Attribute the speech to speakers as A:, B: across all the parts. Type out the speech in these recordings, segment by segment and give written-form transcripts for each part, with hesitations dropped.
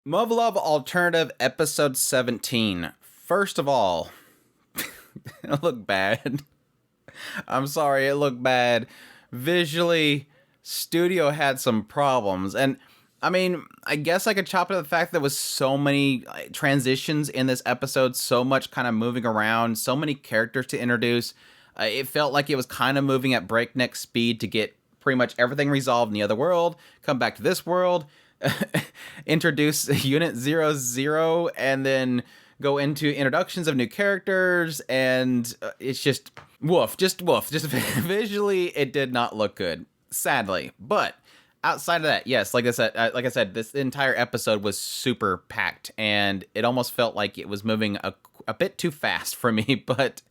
A: Muv Luv Alternative Episode 17. First of all, it looked bad. I'm sorry, it looked bad. Visually, studio had some problems. And I mean, I guess I could chop it to the fact that there was so many transitions in this episode, so much kind of moving around, so many characters to introduce. It felt like it was kind of moving at breakneck speed to get pretty much everything resolved in the other world, come back to this world, introduce Unit 00, and then go into introductions of new characters, and it's just woof. Just visually, it did not look good, sadly. But outside of that, yes, like I said, this entire episode was super packed, and it almost felt like it was moving a bit too fast for me, but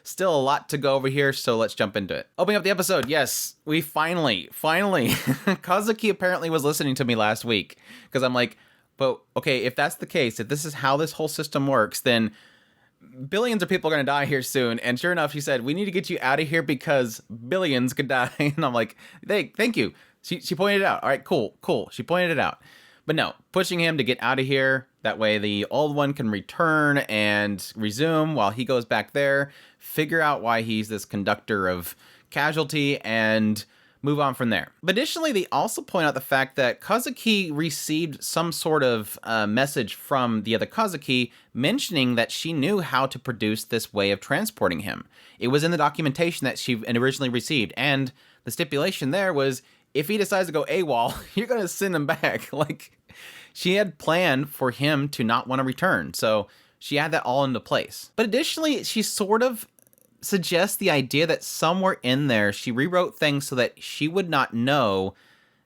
A: still a lot to go over here, so let's jump into it. Opening up the episode, yes, we finally, Kazuki apparently was listening to me last week, because I'm like, but okay, if that's the case, if this is how this whole system works, then billions of people are going to die here soon. And sure enough, she said, we need to get you out of here because billions could die. And I'm like, thank you. She pointed it out. All right, cool. She pointed it out. But no, pushing him to get out of here. That way the old one can return and resume while he goes back there, figure out why he's this conductor of casualty, and move on from there. But additionally, they also point out the fact that Kazuki received some sort of message from the other Kazuki mentioning that she knew how to produce this way of transporting him. It was in the documentation that she originally received, and the stipulation there was, if he decides to go AWOL, you're going to send him back. Like, she had planned for him to not want to return, so she had that all into place. But additionally, she sort of suggests the idea that somewhere in there, she rewrote things so that she would not know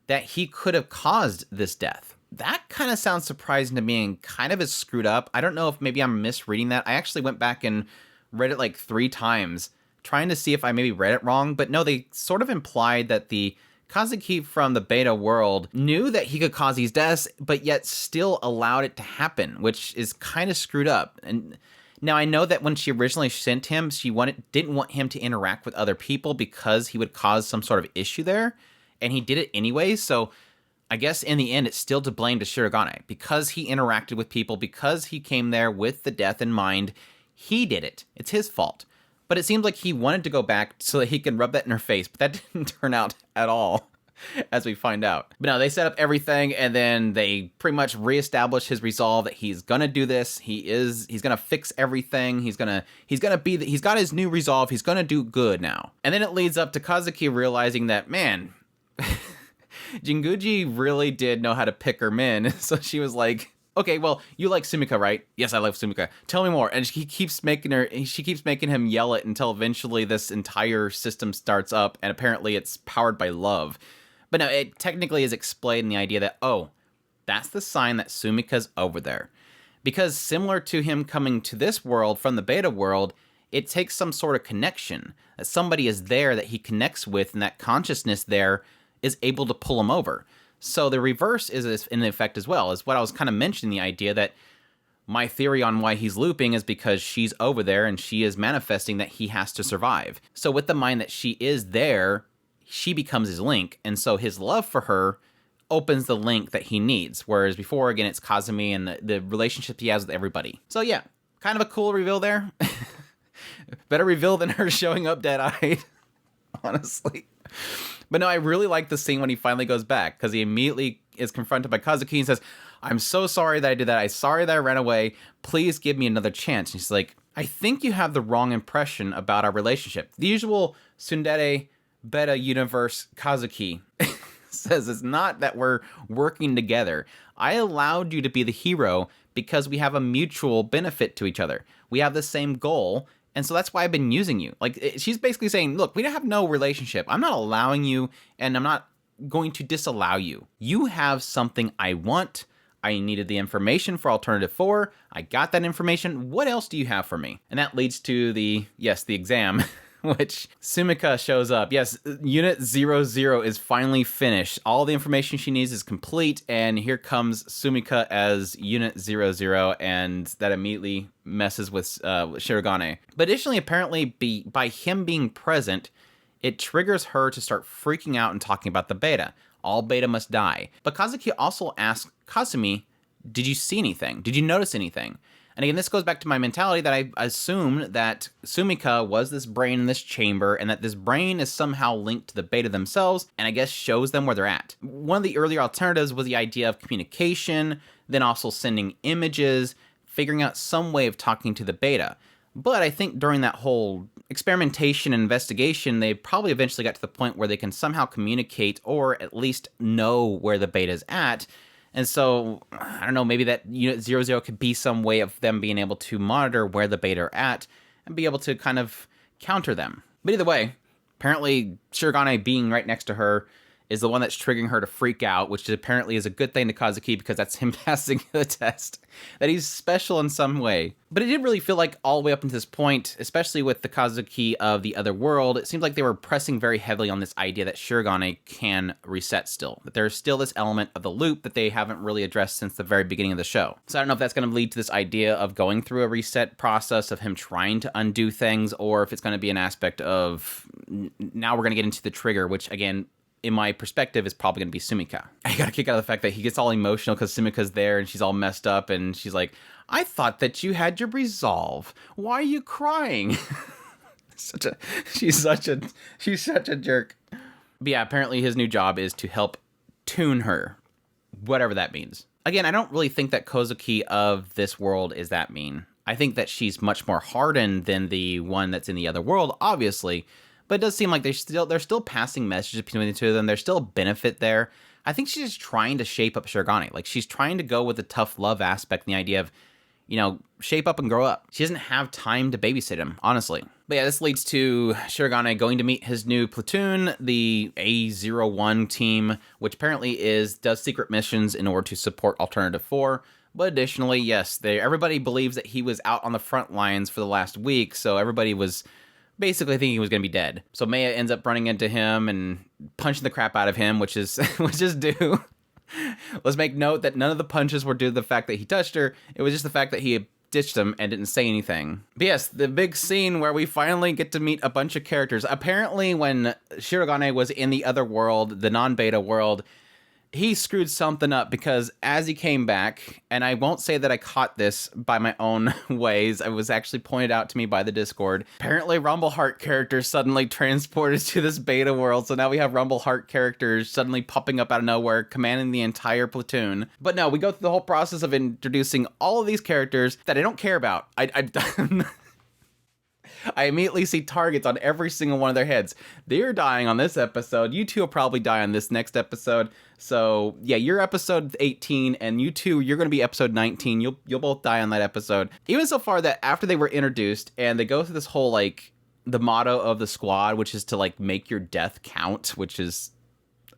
A: that he could have caused this death. That kind of sounds surprising to me and kind of is screwed up. I don't know if maybe I'm misreading that. I actually went back and read it like 3 times, trying to see if I maybe read it wrong. But no, they sort of implied that the Kazuki from the beta world knew that he could cause these deaths, but yet still allowed it to happen, which is kind of screwed up. And now, I know that when she originally sent him, she didn't want him to interact with other people because he would cause some sort of issue there, and he did it anyway, so I guess in the end, it's still to blame to Shirogane. Because he interacted with people, because he came there with the death in mind, he did it. It's his fault. But it seems like he wanted to go back so that he can rub that in her face, but that didn't turn out at all, as we find out. But no, they set up everything, and then they pretty much reestablish his resolve that he's gonna do this. He's gonna fix everything. He's got his new resolve. He's gonna do good now. And then it leads up to Kazuki realizing that, man, Jinguji really did know how to pick her men. So she was like, okay, well, you like Sumika, right? Yes, I love Sumika. Tell me more. And she keeps making him yell it until eventually this entire system starts up, and apparently it's powered by love. But no, it technically is explained in the idea that, oh, that's the sign that Sumika's over there. Because similar to him coming to this world from the beta world, it takes some sort of connection. That somebody is there that he connects with, and that consciousness there is able to pull him over. So the reverse is in effect as well, is what I was kind of mentioning, the idea that my theory on why he's looping is because she's over there and she is manifesting that he has to survive. So with the mind that she is there, she becomes his link, and so his love for her opens the link that he needs, whereas before, again, it's Kazumi and the relationship he has with everybody. So yeah, kind of a cool reveal there. Better reveal than her showing up dead-eyed, honestly. But no, I really like the scene when he finally goes back, because he immediately is confronted by Kazuki and says, I'm so sorry that I did that. I'm sorry that I ran away. Please give me another chance. And he's like, I think you have the wrong impression about our relationship. The usual tsundere beta universe Kazuki says it's not that we're working together. I allowed you to be the hero because we have a mutual benefit to each other. We have the same goal, and so that's why I've been using you. Like, she's basically saying, look, we don't have no relationship. I'm not allowing you, and I'm not going to disallow you. You have something I want. I needed the information for Alternative 4. I got that information. What else do you have for me? And that leads to the exam, which Sumika shows up. Yes, Unit 00 is finally finished. All the information she needs is complete, and here comes Sumika as Unit 00, and that immediately messes with Shirogane. But additionally, apparently, by him being present, it triggers her to start freaking out and talking about the beta. All beta must die. But Kazuki also asks Kazumi, did you see anything? Did you notice anything? And again, this goes back to my mentality that I assumed that Sumika was this brain in this chamber, and that this brain is somehow linked to the beta themselves, and I guess shows them where they're at. One of the earlier alternatives was the idea of communication, then also sending images, figuring out some way of talking to the beta. But I think during that whole experimentation and investigation, they probably eventually got to the point where they can somehow communicate, or at least know where the beta's at. And so, I don't know, maybe that Unit 00 could be some way of them being able to monitor where the beta are at and be able to kind of counter them. But either way, apparently Shirogane being right next to her is the one that's triggering her to freak out, which apparently is a good thing to Kazuki because that's him passing the test, that he's special in some way. But it didn't really feel like all the way up until this point, especially with the Kazuki of the other world, it seems like they were pressing very heavily on this idea that Shirogane can reset still, that there's still this element of the loop that they haven't really addressed since the very beginning of the show. So I don't know if that's going to lead to this idea of going through a reset process of him trying to undo things, or if it's going to be an aspect of now we're going to get into the trigger, which again, in my perspective, is probably going to be Sumika. I got a kick out of the fact that he gets all emotional because Sumika's there and she's all messed up and she's like, I thought that you had your resolve. Why are you crying? She's such a jerk. But yeah, apparently his new job is to help tune her, whatever that means. Again, I don't really think that Kouzuki of this world is that mean. I think that she's much more hardened than the one that's in the other world, obviously. But it does seem like they're still passing messages between the two of them. There's still a benefit there. I think she's just trying to shape up Shirogane. Like, she's trying to go with the tough love aspect and the idea of, you know, shape up and grow up. She doesn't have time to babysit him, honestly. But yeah, this leads to Shirogane going to meet his new platoon, the A01 team, which apparently does secret missions in order to support Alternative 4. But additionally, yes, everybody believes that he was out on the front lines for the last week, so everybody was basically thinking he was going to be dead. So Maya ends up running into him and punching the crap out of him, which is due. Let's make note that none of the punches were due to the fact that he touched her. It was just the fact that he ditched him and didn't say anything. But yes, the big scene where we finally get to meet a bunch of characters. Apparently when Shirogane was in the other world, the non-beta world, he screwed something up because as he came back, and I won't say that I caught this by my own ways, it was actually pointed out to me by the Discord. Apparently Rumble Heart characters suddenly transported to this beta world, so now we have Rumble Heart characters suddenly popping up out of nowhere, commanding the entire platoon. But no, we go through the whole process of introducing all of these characters that I don't care about. I immediately see targets on every single one of their heads. They're dying on this episode. You two will probably die on this next episode. So yeah, you're episode 18, and you two, you're going to be episode 19. You'll both die on that episode. Even so far that after they were introduced and they go through this whole, like, the motto of the squad, which is to, like, make your death count, which is,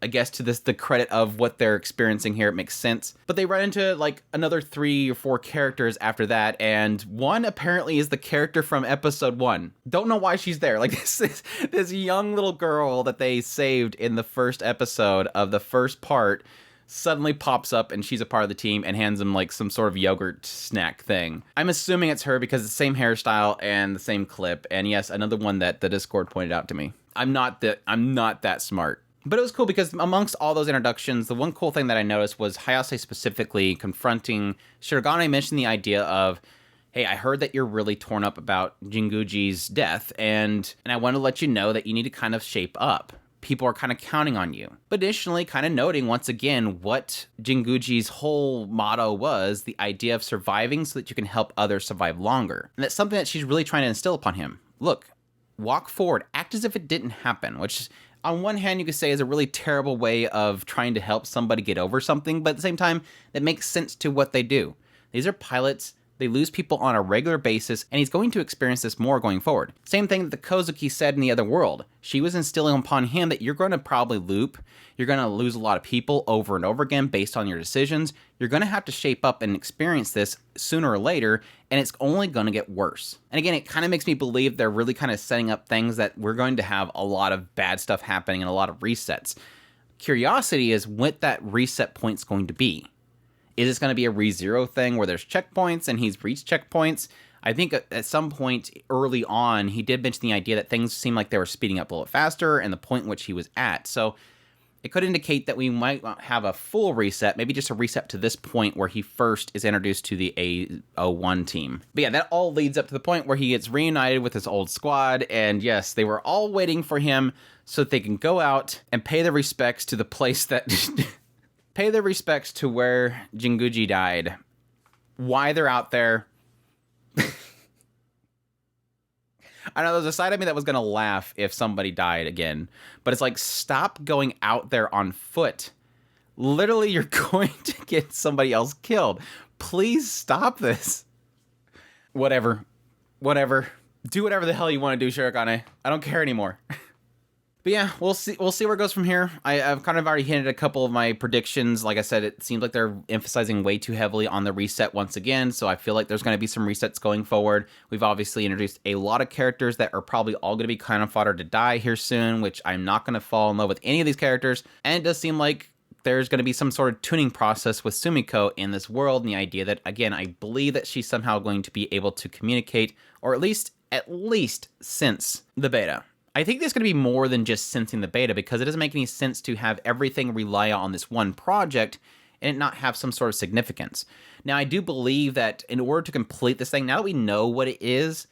A: I guess, to the credit of what they're experiencing here, it makes sense. But they run into, like, another 3 or 4 characters after that, and one apparently is the character from episode 1. Don't know why she's there. Like, this young little girl that they saved in the first episode of the first part suddenly pops up, and she's a part of the team and hands them, like, some sort of yogurt snack thing. I'm assuming it's her because it's the same hairstyle and the same clip, and yes, another one that the Discord pointed out to me. I'm not that smart. But it was cool because amongst all those introductions, the one cool thing that I noticed was Hayase specifically confronting Shirogane, mentioned the idea of, hey, I heard that you're really torn up about Jinguji's death, and I want to let you know that you need to kind of shape up. People are kind of counting on you. But additionally, kind of noting once again what Jinguji's whole motto was, the idea of surviving so that you can help others survive longer. And that's something that she's really trying to instill upon him. Look, walk forward, act as if it didn't happen, which on one hand, you could say is a really terrible way of trying to help somebody get over something, but at the same time, that makes sense to what they do. These are pilots, they lose people on a regular basis, and he's going to experience this more going forward. Same thing that the Kouzuki said in the other world. She was instilling upon him that you're going to probably loop, you're going to lose a lot of people over and over again based on your decisions, you're going to have to shape up and experience this sooner or later, and it's only going to get worse. And again, it kind of makes me believe they're really kind of setting up things that we're going to have a lot of bad stuff happening and a lot of resets. Curiosity is what that reset point's going to be. Is this going to be a re-zero thing where there's checkpoints and he's reached checkpoints? I think at some point early on, he did mention the idea that things seemed like they were speeding up a little faster and the point in which he was at. So it could indicate that we might not have a full reset, maybe just a reset to this point where he first is introduced to the A01 team. But yeah, that all leads up to the point where he gets reunited with his old squad, and yes, they were all waiting for him so that they can go out and pay their respects to the place that... pay their respects to where Jinguji died. Why they're out there... I know there's a side of me that was going to laugh if somebody died again, but it's like, stop going out there on foot. Literally, you're going to get somebody else killed. Please stop this. Whatever. Do whatever the hell you want to do, Shirogane. I don't care anymore. But yeah, we'll see where it goes from here. I've kind of already hinted a couple of my predictions. Like I said, it seems like they're emphasizing way too heavily on the reset once again, so I feel like there's going to be some resets going forward. We've obviously introduced a lot of characters that are probably all going to be kind of fodder to die here soon, which I'm not going to fall in love with any of these characters. And it does seem like there's going to be some sort of tuning process with Sumiko in this world, and the idea that, again, I believe that she's somehow going to be able to communicate, or at least sense the beta. I think there's going to be more than just sensing the beta, because it doesn't make any sense to have everything rely on this one project and it not have some sort of significance. Now, I do believe that in order to complete this thing, now that we know what it is,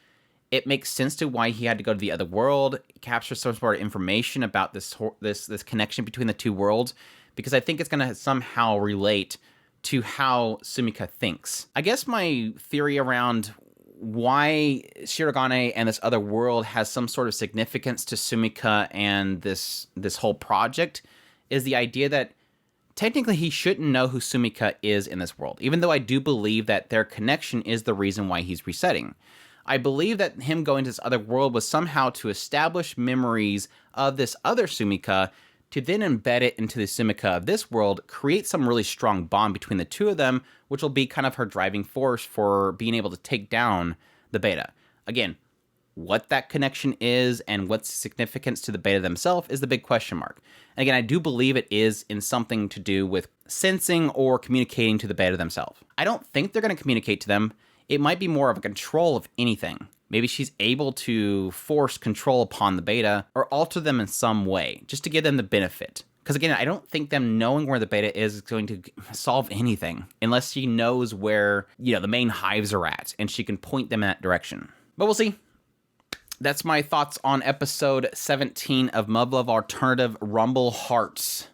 A: it makes sense to why he had to go to the other world, capture some sort of information about this connection between the two worlds, because I think it's going to somehow relate to how Sumika thinks. I guess my theory around why Shirogane and this other world has some sort of significance to Sumika and this whole project is the idea that technically he shouldn't know who Sumika is in this world, even though I do believe that their connection is the reason why he's resetting. I believe that him going to this other world was somehow to establish memories of this other Sumika, to then embed it into the Sumika of this world, create some really strong bond between the two of them, which will be kind of her driving force for being able to take down the beta. Again, what that connection is and what's significance to the beta themselves is the big question mark. And again, I do believe it is in something to do with sensing or communicating to the beta themselves. I don't think they're going to communicate to them. It might be more of a control of anything. Maybe she's able to force control upon the beta or alter them in some way, just to give them the benefit. Because again, I don't think them knowing where the beta is going to solve anything unless she knows where, the main hives are at and she can point them in that direction. But we'll see. That's my thoughts on episode 17 of Muv Luv Alternative Rumble Hearts.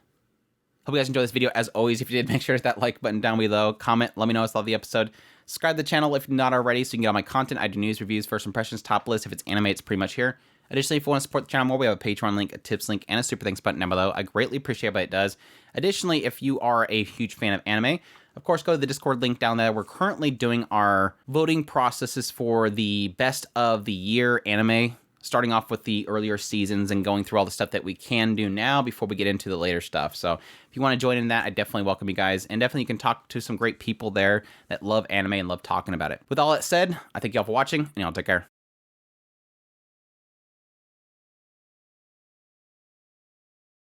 A: Hope you guys enjoyed this video. As always, if you did, make sure to hit that like button down below. Comment, let me know if you love the episode. Subscribe to the channel if you're not already so you can get all my content. I do news, reviews, first impressions, top list. If it's anime, it's pretty much here. Additionally, if you want to support the channel more, we have a Patreon link, a tips link, and a super thanks button down below. I greatly appreciate what it does. Additionally, if you are a huge fan of anime, of course, go to the Discord link down there. We're currently doing our voting processes for the best of the year anime, starting off with the earlier seasons and going through all the stuff that we can do now before we get into the later stuff. So if you want to join in that, I definitely welcome you guys. And definitely you can talk to some great people there that love anime and love talking about it. With all that said, I thank y'all for watching, and y'all take care.